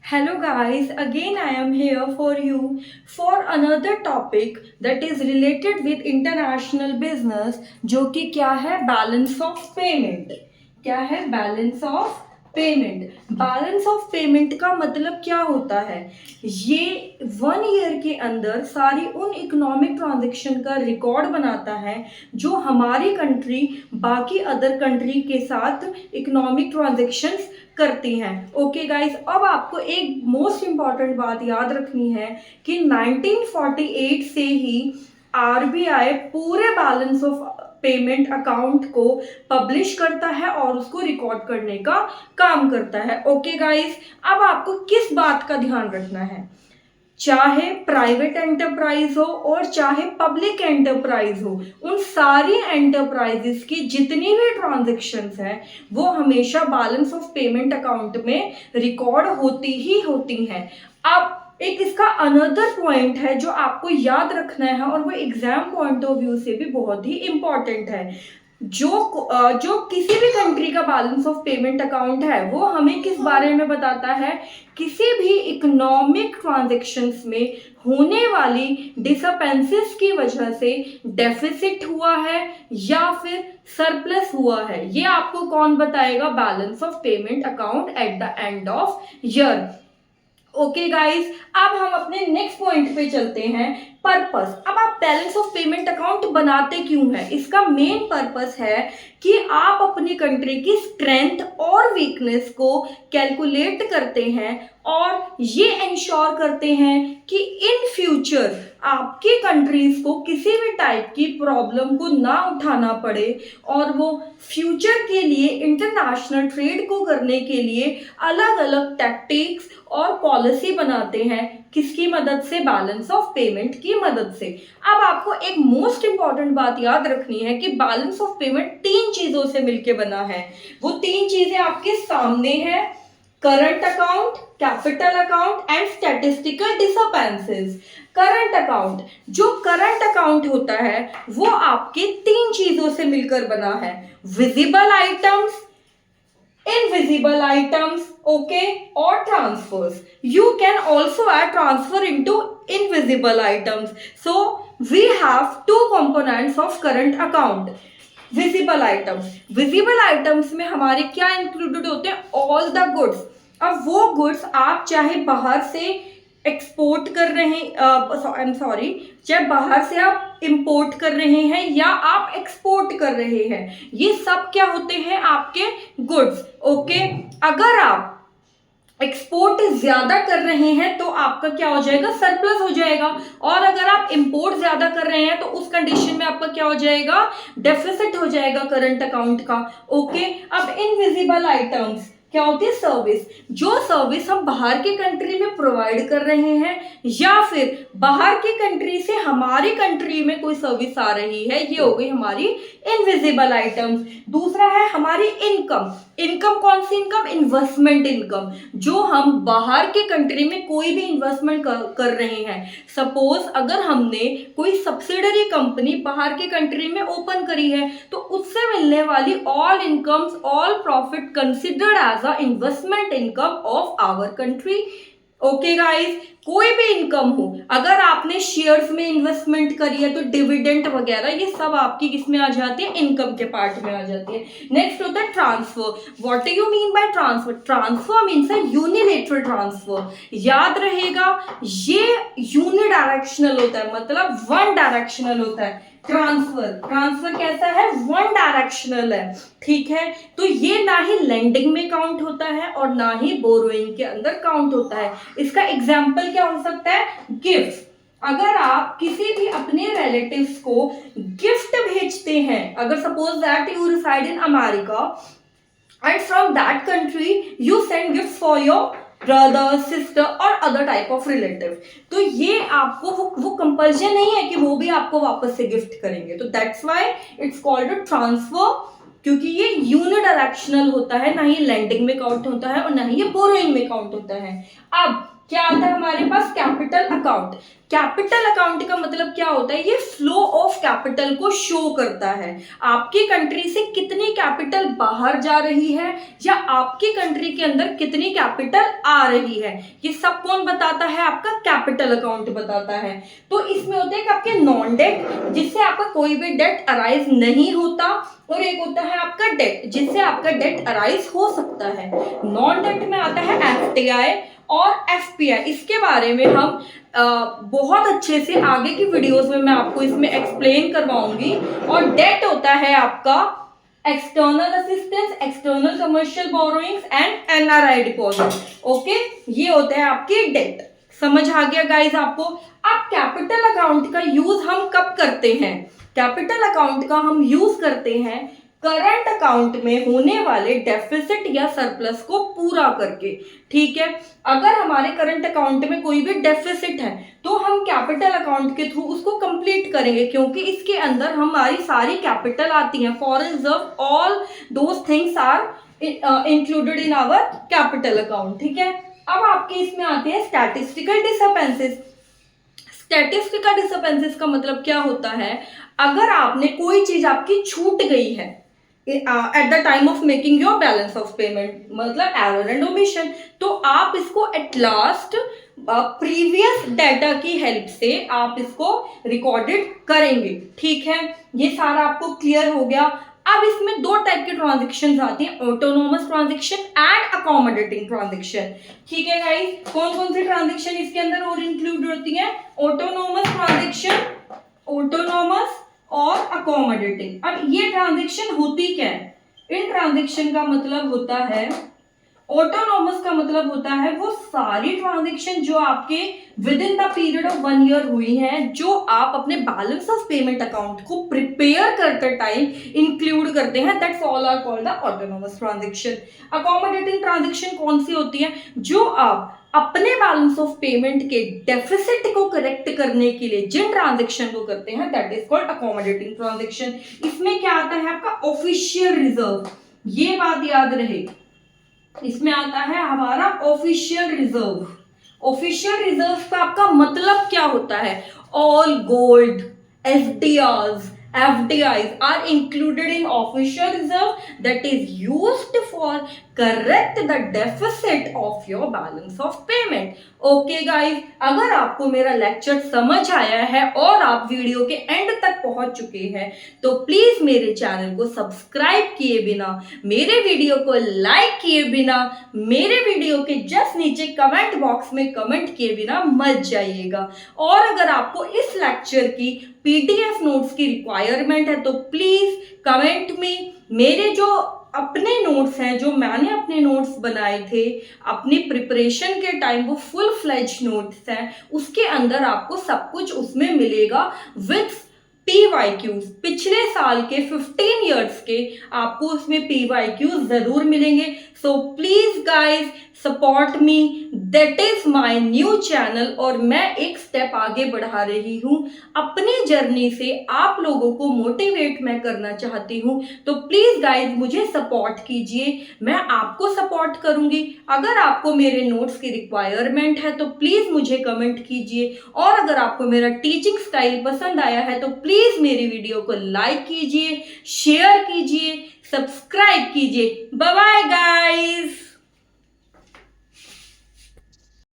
Hello guys, again I am here for you for another topic that is related with international business जो कि क्या है balance of payment. क्या है balance of payment? Balance of payment का मतलब क्या होता है? ये 1 ईयर के अंदर सारी उन इकोनॉमिक ट्रांजेक्शन का रिकॉर्ड बनाता है जो हमारी कंट्री बाकी अदर कंट्री के साथ इकोनॉमिक ट्रांजेक्शन्स करती हैं। ओके गाइस, अब आपको एक मोस्ट इंपॉर्टेंट बात याद रखनी है कि 1948 से ही आरबीआई पूरे बैलेंस ऑफ पेमेंट अकाउंट को पब्लिश करता है और उसको रिकॉर्ड करने का काम करता है। ओके गाइस, अब आपको किस बात का ध्यान रखना है? चाहे प्राइवेट एंटरप्राइज हो और चाहे पब्लिक एंटरप्राइज हो, उन सारी एंटरप्राइजेस की जितनी भी ट्रांजेक्शन्स हैं वो हमेशा बैलेंस ऑफ पेमेंट अकाउंट में रिकॉर्ड होती ही होती हैं। अब एक इसका अनदर पॉइंट है जो आपको याद रखना है और वो एग्जाम पॉइंट ऑफ व्यू से भी बहुत ही इंपॉर्टेंट है। जो किसी भी कंट्री का बैलेंस ऑफ पेमेंट अकाउंट है वो हमें किस बारे में बताता है? किसी भी इकोनॉमिक ट्रांजेक्शन्स में होने वाली डिसअपेंसेस की वजह से डेफिसिट हुआ है या फिर सरप्लस हुआ है, ये आपको कौन बताएगा? Balance of payment account at the end of year. Okay guys, अब हम अपने नेक्स्ट पॉइंट पे चलते हैं, पर्पस। अब आप बैलेंस ऑफ पेमेंट अकाउंट बनाते क्यों हैं? इसका मेन पर्पस है कि आप अपनी कंट्री की स्ट्रेंथ और वीकनेस को कैलकुलेट करते हैं और ये इंश्योर करते हैं कि इन फ्यूचर आपकी कंट्रीज को किसी भी टाइप की प्रॉब्लम को ना उठाना पड़े और वो फ्यूचर के लिए इंटरनेशनल ट्रेड को करने के लिए अलग अलग टैक्टिक्स और पॉलिसी बनाते हैं। किसकी मदद से? बैलेंस ऑफ पेमेंट की मदद से। अब आपको एक मोस्ट इंपॉर्टेंट बात याद रखनी है कि बैलेंस ऑफ पेमेंट 3 चीजों से मिलकर बना है। वो 3 चीजें आपके सामने हैं: current account, capital account and statistical discrepancies. Current account, जो करंट अकाउंट होता है वो आपके 3 चीजों से मिलकर बना है: visible items, invisible items, okay, or transfers. You can also add transfer into invisible items. So we have 2 components of current account. Visible items, visible items में हमारे क्या इंक्लूडेड होते हैं? All the goods. अब वो गुड्स आप चाहे बाहर से एक्सपोर्ट कर रहे चाहे बाहर से आप इंपोर्ट कर रहे हैं या आप एक्सपोर्ट कर रहे हैं, ये सब क्या होते हैं? आपके गुड्स। ओके, अगर आप एक्सपोर्ट ज्यादा कर रहे हैं तो आपका क्या हो जाएगा? सरप्लस हो जाएगा। और अगर आप इंपोर्ट ज्यादा कर रहे हैं तो उस कंडीशन में आपका क्या हो जाएगा? डेफिसिट हो जाएगा करंट अकाउंट का। ओके, अब इनविजिबल आइटम्स क्या होती है? सर्विस। जो सर्विस हम बाहर के कंट्री में प्रोवाइड कर रहे हैं या फिर बाहर की कंट्री से हमारी कंट्री में कोई सर्विस आ रही है, ये हो गई हमारी इनविजिबल आइटम्स। दूसरा है हमारी इनकम। इनकम कौन सी इनकम? Investment income. जो हम बाहर के कंट्री में कोई भी इन्वेस्टमेंट कर रहे हैं, सपोज अगर हमने कोई सब्सिडरी कंपनी बाहर के कंट्री में ओपन करी है तो उससे मिलने वाली all incomes, all profit considered as a investment income of our country. Okay guys, कोई भी इनकम हो, अगर आपने शेयर्स में इन्वेस्टमेंट करी है तो डिविडेंड वगैरह ये सब आपकी किसमें आ जाती है? इनकम के पार्ट में आ जाती है। नेक्स्ट होता है transfer. What do you mean by transfer? Transfer means a unilateral transfer. याद रहेगा, ये यूनिडायरेक्शनल होता है, मतलब 1 डायरेक्शनल होता है। ट्रांसफर कैसा है? 1 डायरेक्शनल है। ठीक है, तो ये ना ही लेंडिंग में काउंट होता है और ना ही बोरोइंग के अंदर काउंट होता है। इसका एग्जाम्पल क्या हो सकता है? गिफ्ट। अगर आप किसी भी अपने रिलेटिव्स को गिफ्ट भेजते हैं, अगर suppose that you reside in America and from that country you send gift for your brother, sister और अदर टाइप ऑफ रिलेटिव, तो ये आपको वो कंपल्शन नहीं है कि वो भी आपको वापस से गिफ्ट करेंगे। तो that's why it's called transfer, क्योंकि ये यूनिडायरेक्शनल होता है, ना ही लैंडिंग में काउंट होता है और ना ही ये बोरोइंग में काउंट होता है। अब क्या आता है हमारे पास? Capital account. कैपिटल अकाउंट का मतलब क्या होता है? ये फ्लो ऑफ कैपिटल को शो करता है। आपकी कंट्री से कितनी कैपिटल बाहर जा रही है या आपकी कंट्री के अंदर कितनी कैपिटल आ रही है, ये सब कौन बताता है? आपका कैपिटल अकाउंट बताता है। तो इसमें होते हैं आपके नॉन डेट, जिससे आपका कोई भी डेट अराइज नहीं होता, और एक होता है आपका डेट, जिससे आपका डेट अराइज हो सकता है। नॉन डेट में आता है एफटीआई और एफपीआई। इसके बारे में हम बहुत अच्छे से आगे की वीडियोस में मैं आपको इसमें एक्सप्लेन करवाऊंगी। और डेट होता है आपका external assistance, external commercial borrowings and NRI deposit. Okay, ये होते हैं आपकी डेट। समझ आ गया गाइस आपको? अब कैपिटल अकाउंट का यूज हम कब करते हैं? कैपिटल अकाउंट का हम यूज करते हैं करंट अकाउंट में होने वाले डेफिसिट या सरप्लस को पूरा करके। ठीक है, अगर हमारे करंट अकाउंट में कोई भी डेफिसिट है तो हम कैपिटल अकाउंट के थ्रू उसको कंप्लीट करेंगे, क्योंकि इसके अंदर हमारी सारी कैपिटल आती है। For reserve all those things are included in our capital account. ठीक है, अब आपके इसमें आते हैं स्टैटिस्टिकल डिसअपेंसेस। स्टैटिस्टिकल डिसअपेंसेस का मतलब क्या होता है? अगर आपने कोई चीज आपकी छूट गई है at the time of making your balance of payment, मतलब एरर एंड ओमिशन, तो आप इसको एट लास्ट प्रीवियस डाटा की हेल्प से आप इसको रिकॉर्डेड करेंगे। ठीक है, ये सारा आपको क्लियर हो गया। अब इसमें दो टाइप के ट्रांजेक्शन आती हैं, autonomous transaction and accommodating transaction. ठीक है गाइस, कौन कौन सी ट्रांजेक्शन इसके अंदर और इंक्लूड होती हैं? ऑटोनोमस ट्रांजेक्शन, ऑटोनोमस और अकोमोडेटिंग। अब ये ट्रांजेक्शन होती क्या है? इन ट्रांजेक्शन का मतलब होता है, ऑटोनोमस का मतलब होता है वो सारी ट्रांजेक्शन जो आपके within the period of 1 year हुई हैं, जो आप अपने बैलेंस ऑफ पेमेंट अकाउंट को प्रिपेयर करते टाइम इंक्लूड करते हैं, that's all are called the autonomous transaction. Accommodating transaction कौन सी होती है? जो आप अपने बैलेंस ऑफ पेमेंट के डेफिसिट को करेक्ट करने के लिए जिन ट्रांजेक्शन को करते हैं, that is called accommodating transaction. इसमें क्या आता है आपका? Official reserve. ये बात याद रहे, इसमें आता है हमारा ऑफिशियल रिजर्व। ऑफिशियल रिजर्व का आपका मतलब क्या होता है? All gold, FDRs, FDIs are included in official reserve that is used for correct the deficit of your balance of payment. Okay guys, अगर आपको मेरा लेक्चर समझ आया है और आप वीडियो के एंड तक पहुंच चुके हैं तो प्लीज मेरे चैनल को सब्सक्राइब किए बिना, मेरे वीडियो को लाइक किए बिना, मेरे वीडियो के जस्ट नीचे कमेंट बॉक्स में कमेंट किए बिना मत जाइएगा। और अगर आपको इस लेक्चर की PDF नोट्स की रिक्वायरमेंट है तो प्लीज कमेंट में। मेरे जो अपने नोट्स हैं, जो मैंने अपने नोट्स बनाए थे अपनी प्रिपरेशन के टाइम, वो फुल फ्लेज नोट्स हैं, उसके अंदर आपको सब कुछ उसमें मिलेगा विथ PYQs। पिछले साल के 15 ईयर्स के आपको उसमें PYQs जरूर मिलेंगे। So please guys support me, that is my new channel और मैं एक स्टेप आगे बढ़ा रही हूँ अपनी जर्नी से। आप लोगों को मोटिवेट मैं करना चाहती हूँ, तो प्लीज गाइज मुझे सपोर्ट कीजिए, मैं आपको सपोर्ट करूंगी। अगर आपको मेरे नोट्स की रिक्वायरमेंट है तो प्लीज मुझे कमेंट कीजिए, और अगर आपको मेरा टीचिंग स्टाइल पसंद आया है तो प्लीज मेरी वीडियो को लाइक कीजिए, शेयर कीजिए, सब्सक्राइब कीजिए। Bye bye guys.